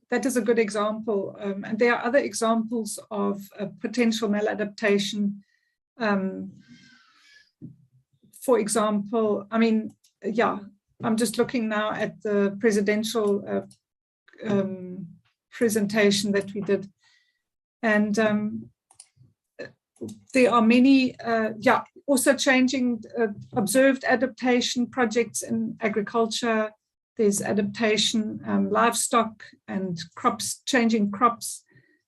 that is a good example. And there are other examples of potential maladaptation. For example, I mean, yeah, I'm just looking now at the presidential presentation that we did. And there are many, also changing observed adaptation projects in agriculture. There's adaptation, livestock and crops, changing crops,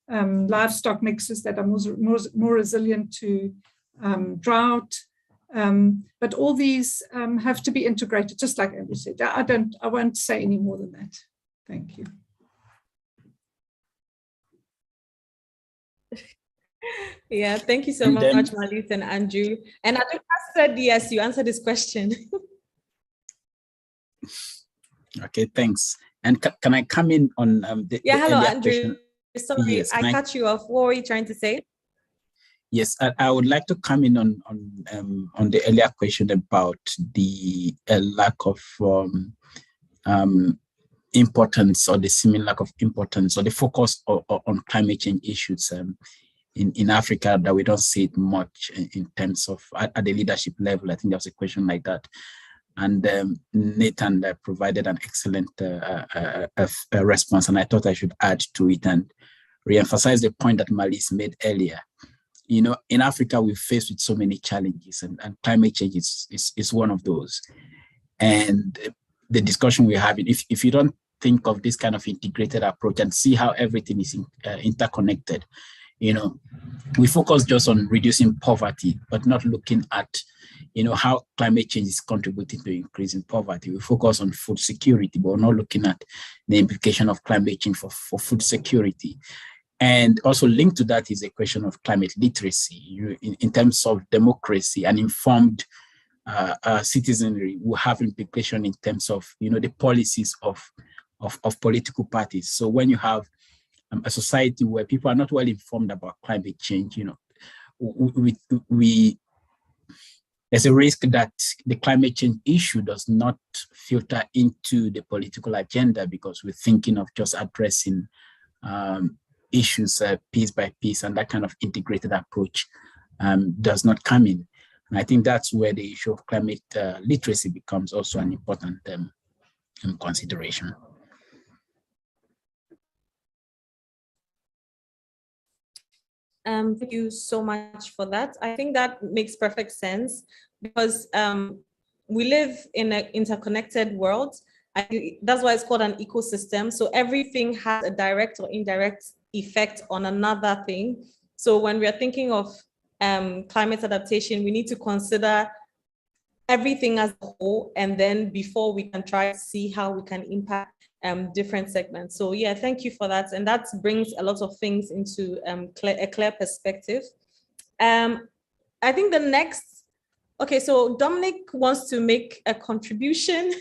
livestock mixes that are more resilient to drought. But all these have to be integrated, just like Andrew said. I won't say any more than that. Thank you. Yeah, thank you so much, Malis and Andrew. And I think I said yes, you answered this question. Okay, thanks. And can I come in on the hello, earlier Andrew. question? Sorry, Yes, I cut you off. What were you trying to say? Yes, I would like to come in on the earlier question about the lack of importance, or the seeming lack of importance, or the focus on climate change issues in Africa, that we don't see it much in terms of at the leadership level. I think there was a question like that. And Nathan provided an excellent response, and I thought I should add to it and re-emphasize the point that Malis made earlier. You know, in Africa, we're faced with so many challenges, and climate change is one of those. And the discussion we're having, if you don't think of this kind of integrated approach and see how everything is interconnected, you know, we focus just on reducing poverty, but not looking at, you know, how climate change is contributing to increasing poverty. We focus on food security, but we're not looking at the implication of climate change for food security. And also linked to that is a question of climate literacy. In terms of democracy, and informed citizenry will have implication in terms of, you know, the policies of political parties. So when you have a society where people are not well informed about climate change, you know, there's a risk that the climate change issue does not filter into the political agenda, because we're thinking of just addressing issues piece by piece, and that kind of integrated approach does not come in. And I think that's where the issue of climate literacy becomes also an important consideration. Thank you so much for that. I think that makes perfect sense, because we live in an interconnected world. That's why it's called an ecosystem. So everything has a direct or indirect effect on another thing. So when we are thinking of climate adaptation, we need to consider everything as a whole, and then before we can try to see how we can impact different segments. So yeah, thank you for that. And that brings a lot of things into a clear perspective. I think the next, okay, so Dominic wants to make a contribution.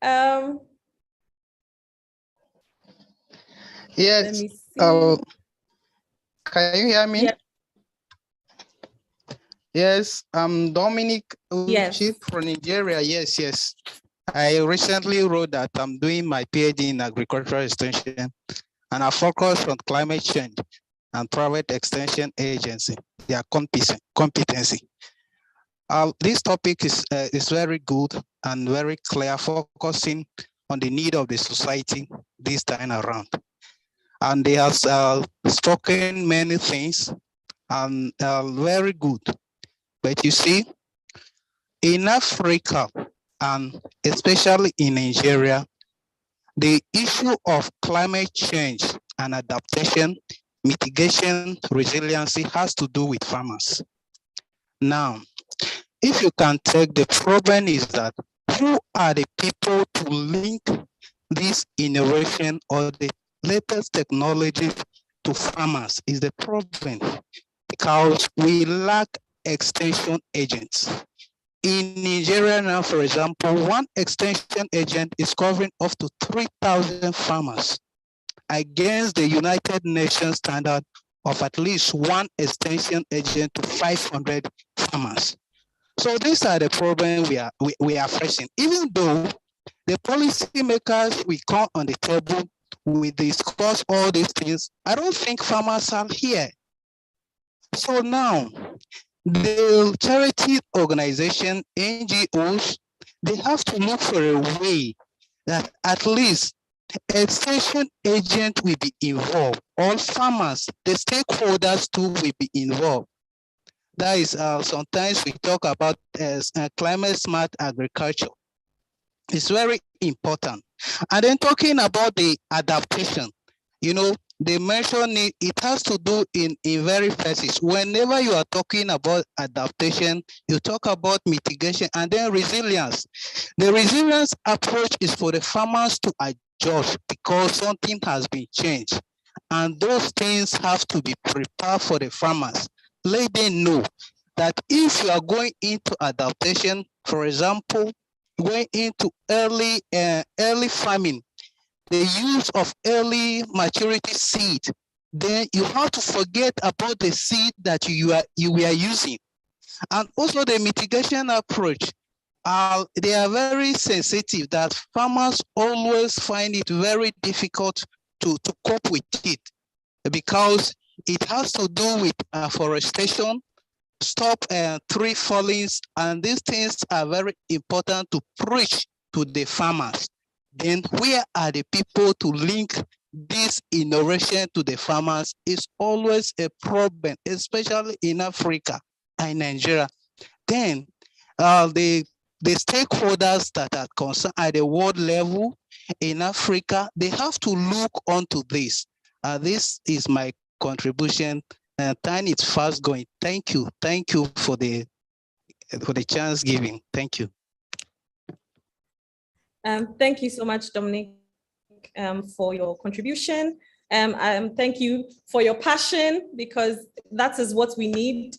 Yes. Let me see. Can you hear me? Yeah. Yes, I'm Dominic Yes. from Nigeria. Yes. I recently wrote that I'm doing my PhD in agricultural extension, and I focus on climate change and private extension agency, their competency. This topic is very good and very clear, focusing on the need of the society this time around. And they have spoken many things, and very good. But you see, in Africa, and especially in Nigeria, the issue of climate change and adaptation, mitigation, resiliency has to do with farmers. Now, if you can take, the problem is that who are the people to link this innovation or the latest technology to farmers is the problem, because we lack extension agents. In Nigeria now, for example, one extension agent is covering up to 3,000 farmers against the United Nations standard of at least one extension agent to 500 farmers. So these are the problems we are facing. Even though the policymakers we come on the table, we discuss all these things, I don't think farmers are here. So now, the charity organization, NGOs, they have to look for a way that at least extension agent will be involved. All farmers, the stakeholders too will be involved. That is, sometimes we talk about climate smart agriculture. It's very important. And then talking about the adaptation, you know, they mention it has to do in very phases. Whenever you are talking about adaptation, you talk about mitigation and then resilience. The resilience approach is for the farmers to adjust because something has been changed. And those things have to be prepared for the farmers. Let them know that if you are going into adaptation, for example, going into early farming, the use of early maturity seed, then you have to forget about the seed that you were using. And also the mitigation approach, they are very sensitive that farmers always find it very difficult to cope with it, because it has to do with afforestation, stop tree fallings, and these things are very important to preach to the farmers. Then where are the people to link this innovation to the farmers is always a problem, especially in Africa and Nigeria. Then the stakeholders that are concerned at the world level in Africa, they have to look onto this. This is my contribution. Time is fast going. Thank you for the chance giving. Thank you. Thank you so much, Dominic, for your contribution. Thank you for your passion, because that is what we need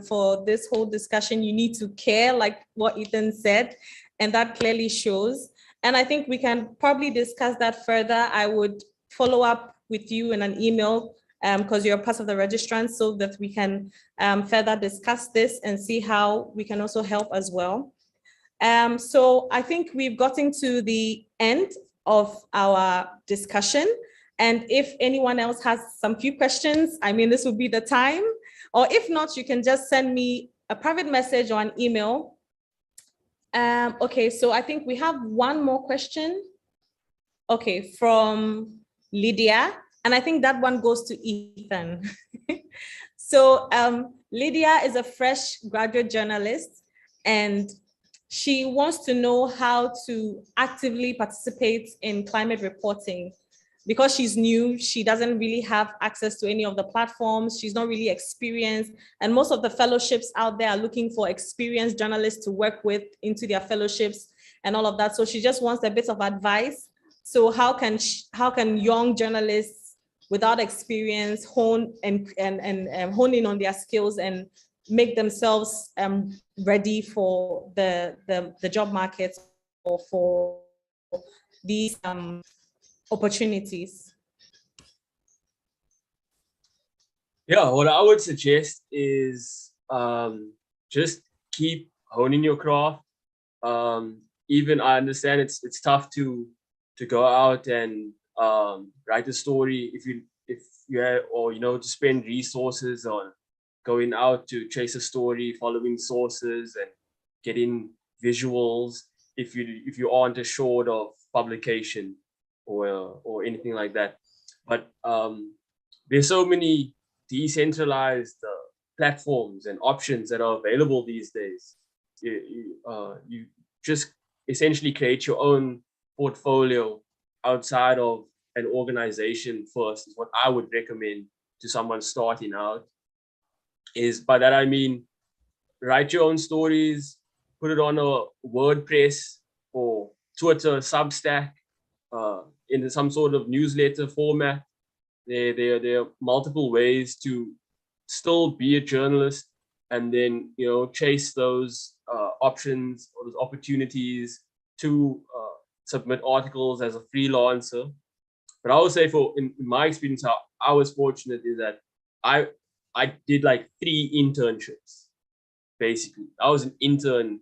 for this whole discussion. You need to care, like what Ethan said, and that clearly shows. And I think we can probably discuss that further. I would follow up with you in an email because you're part of the registrants, so that we can further discuss this and see how we can also help as well. So I think we've gotten to the end of our discussion. And if anyone else has some few questions, I mean, this would be the time. Or if not, you can just send me a private message or an email. Okay, so I think we have one more question. Okay, from Lydia. And I think that one goes to Ethan. So Lydia is a fresh graduate journalist, and she wants to know how to actively participate in climate reporting. Because she's new, she doesn't really have access to any of the platforms. She's not really experienced. And most of the fellowships out there are looking for experienced journalists to work with into their fellowships and all of that. So she just wants a bit of advice. So how can young journalists without experience hone in on their skills and make themselves ready for the job market or for these opportunities? Yeah, what I would suggest is just keep honing your craft. Even I understand it's tough to go out and write a story if you have, or to spend resources on going out to chase a story, following sources and getting visuals if you aren't assured of publication or anything like that. But there's so many decentralized platforms and options that are available these days. You just essentially create your own portfolio outside of an organization first, is what I would recommend to someone starting out. By that I mean, write your own stories, put it on a WordPress or Twitter, Substack, in some sort of newsletter format, there are multiple ways to still be a journalist and then, you know, chase those options or those opportunities to submit articles as a freelancer. But I would say in my experience, how I was fortunate is that I did like 3 internships, basically. I was an intern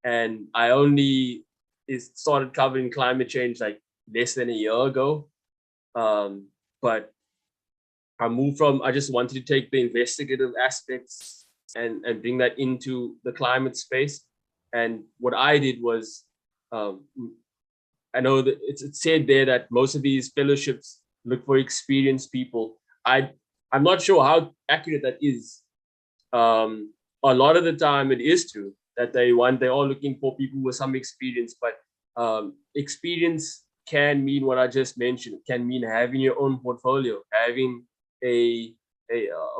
and I only started covering climate change like less than a year ago. But I just wanted to take the investigative aspects and bring that into the climate space. And what I did was, I know that it's said there that most of these fellowships look for experienced people. I'm not sure how accurate that is. A lot of the time it is true that they're all looking for people with some experience, but experience can mean what I just mentioned. It can mean having your own portfolio, having a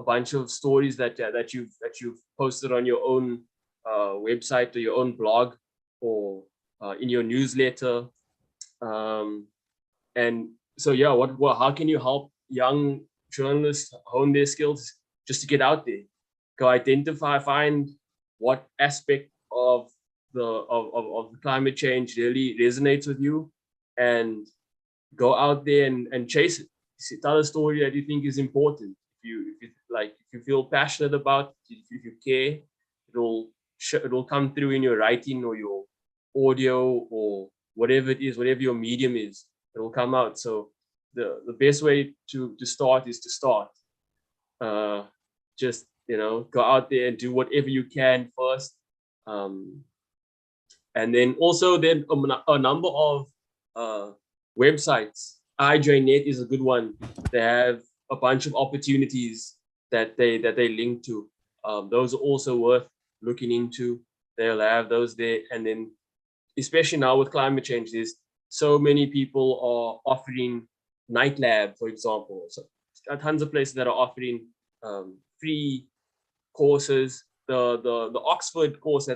bunch of stories that you've posted on your own website or your own blog or in your newsletter. And so yeah, how can you help young journalists hone their skills just to get out there, go identify, find what aspect of the climate change really resonates with you, and go out there and chase it. Tell a story that you think is important. If you feel passionate about it, if you care, it'll come through in your writing or your audio or whatever it is, whatever your medium is, it'll come out. So the best way to start is to start. Just, you know, go out there and do whatever you can first. And then also a number of websites. iJoinNet is a good one. They have a bunch of opportunities that they link to. Those are also worth looking into. They'll have those there. And then, especially now with climate change, there's so many people are offering night lab, for example. So tons of places that are offering free courses. The Oxford course,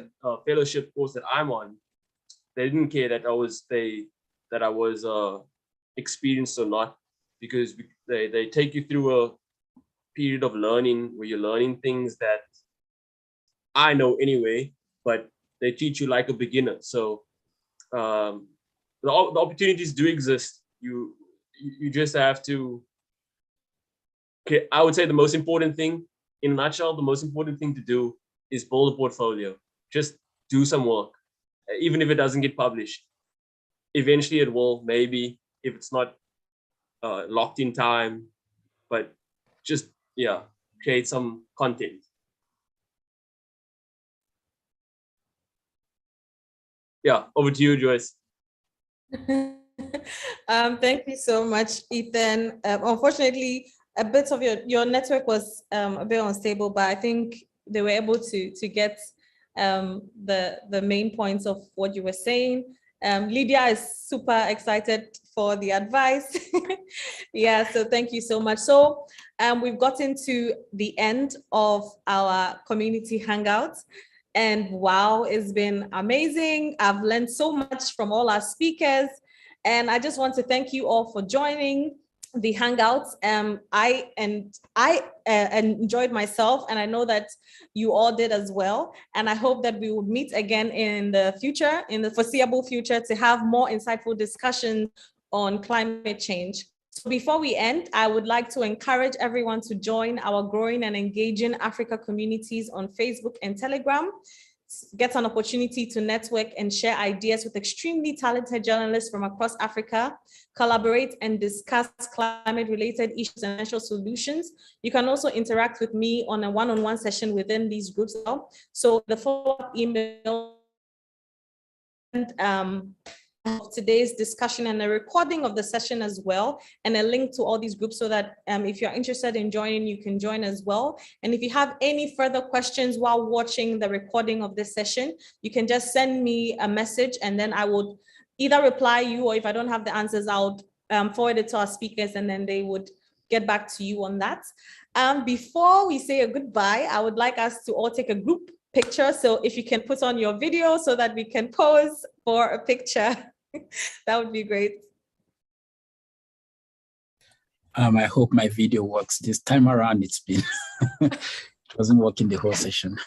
fellowship course that I'm on, they didn't care that I was experienced or not, because they take you through a period of learning where you're learning things that I know anyway, but they teach you like a beginner. So the opportunities do exist. You just have to. Okay, I would say the most important thing, in a nutshell, the most important thing to do is build a portfolio. Just do some work, even if it doesn't get published. Eventually it will, maybe, if it's not locked in time, but just, yeah, create some content. Yeah, over to you, Joyce. Thank you so much, Ethan. Unfortunately, a bit of your network was a bit unstable, but I think they were able to get the main points of what you were saying. Lydia is super excited for the advice. Yeah, so thank you so much. So we've gotten to the end of our community hangout. And wow, it's been amazing. I've learned so much from all our speakers. And I just want to thank you all for joining the hangouts. I enjoyed myself, and I know that you all did as well. And I hope that we will meet again in the future, in the foreseeable future, to have more insightful discussions on climate change. So before we end, I would like to encourage everyone to join our growing and engaging Africa communities on Facebook and Telegram. Get an opportunity to network and share ideas with extremely talented journalists from across Africa, collaborate and discuss climate-related issues and potential solutions. You can also interact with me on a one-on-one session within these groups. So the follow-up email and of today's discussion and a recording of the session as well, and a link to all these groups, so that if you're interested in joining, you can join as well. And if you have any further questions while watching the recording of this session, you can just send me a message, and then I would either reply you, or if I don't have the answers, I'll forward it to our speakers, and then they would get back to you on that. Before we say a goodbye, I would like us to all take a group picture. So if you can put on your video so that we can pose for a picture, that would be great. I hope my video works. This time around, it wasn't working the whole session.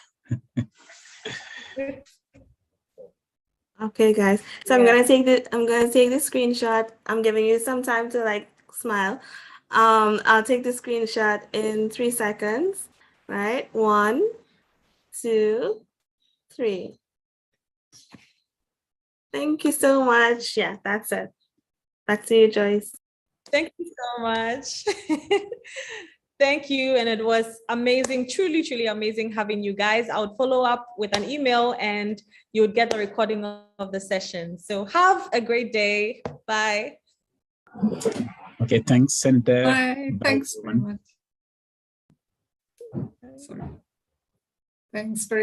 Okay, guys. So I'm gonna take the screenshot. I'm giving you some time to like smile. I'll take the screenshot in 3 seconds. Right? 1, 2, 3. Thank you so much. Yeah, that's it. Back to you, Joyce. Thank you so much. Thank you. And it was amazing, truly, truly amazing having you guys. I would follow up with an email and you would get the recording of the session. So have a great day. Bye. Okay, thanks. And Bye. Thanks very much. Sorry. Thanks very much.